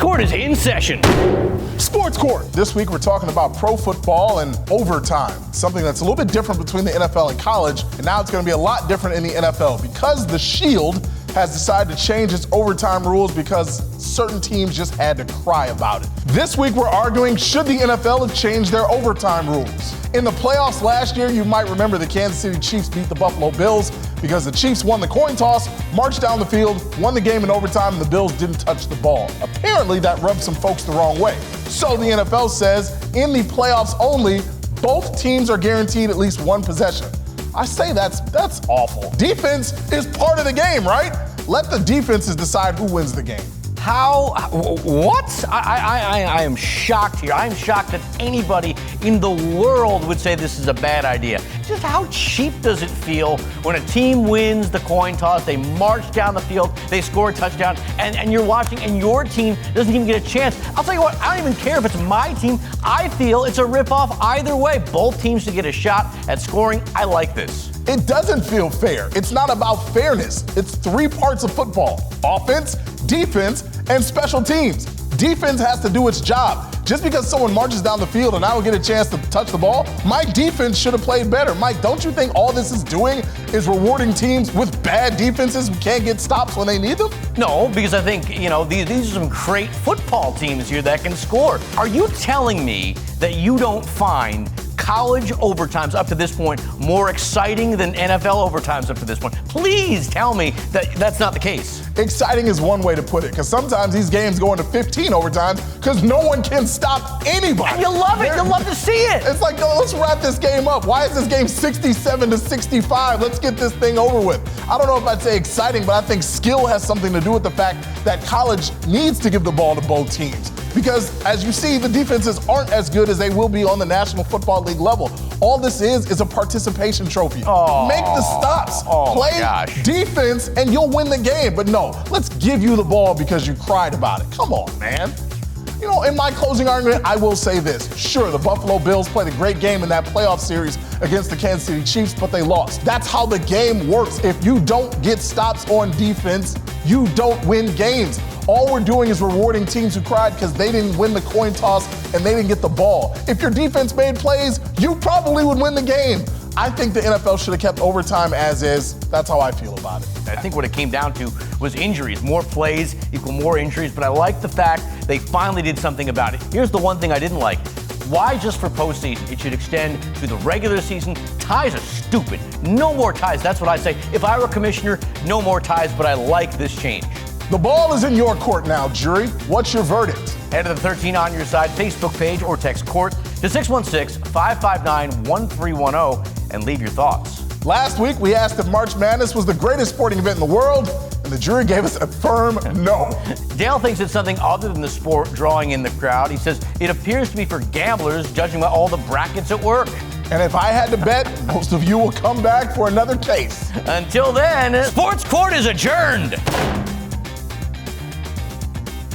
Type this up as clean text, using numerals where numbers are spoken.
Court is in session. Sports Court. This week we're talking about pro football and overtime, something that's a little bit different between the NFL and college, and now it's going to be a lot different in the NFL because the Shield has decided to change its overtime rules because certain teams just had to cry about it. This week we're arguing, should the NFL have changed their overtime rules? In the playoffs last year, you might remember the Kansas City Chiefs beat the Buffalo Bills because the Chiefs won the coin toss, marched down the field, won the game in overtime, and the Bills didn't touch the ball. Apparently that rubbed some folks the wrong way. So the NFL says, in the playoffs only, both teams are guaranteed at least one possession. I say that's awful. Defense is part of the game, right? Let the defenses decide who wins the game. How? What? I am shocked here. I am shocked that anybody in the world would say this is a bad idea. Just how cheap does it feel when a team wins the coin toss, they march down the field, they score a touchdown, and you're watching and your team doesn't even get a chance? I'll tell you what, I don't even care if it's my team. I feel it's a ripoff either way. Both teams should get a shot at scoring. I like this. It doesn't feel fair. It's not about fairness. It's three parts of football: offense, defense, and special teams. Defense has to do its job. Just because someone marches down the field and I don't get a chance to touch the ball, my defense should have played better. Mike, don't you think all this is doing is rewarding teams with bad defenses who can't get stops when they need them? No, because I think, these are some great football teams here that can score. Are you telling me that you don't find college overtimes up to this point more exciting than NFL overtimes up to this point? Please tell me that that's not the case. Exciting is one way to put it, because sometimes these games go into 15 overtimes because no one can stop anybody. And you love it. You love to see it. It's like, no, let's wrap this game up. Why is this game 67-65? Let's get this thing over with. I don't know if I'd say exciting, but I think skill has something to do with the fact that college needs to give the ball to both teams. Because, as you see, the defenses aren't as good as they will be on the National Football League level. All this is a participation trophy. Make the stops. Play defense, and you'll win the game. But no, let's give you the ball because you cried about it. Come on, man. In my closing argument, I will say this. Sure, the Buffalo Bills played a great game in that playoff series against the Kansas City Chiefs, but they lost. That's how the game works. If you don't get stops on defense, you don't win games. All we're doing is rewarding teams who cried because they didn't win the coin toss and they didn't get the ball. If your defense made plays, you probably would win the game. I think the NFL should have kept overtime as is. That's how I feel about it. I think what it came down to was injuries. More plays equal more injuries, but I like the fact they finally did something about it. Here's the one thing I didn't like. Why just for postseason? It should extend to the regular season. Ties are stupid. No more ties. That's what I say. If I were commissioner, no more ties, but I like this change. The ball is in your court now, jury. What's your verdict? Head to the 13 on your side Facebook page or text COURT to 616-559-1310 and leave your thoughts. Last week, we asked if March Madness was the greatest sporting event in the world, and the jury gave us a firm no. Dale thinks it's something other than the sport drawing in the crowd. He says it appears to be for gamblers, judging by all the brackets at work. And if I had to bet, most of you will come back for another case. Until then, Sports Court is adjourned.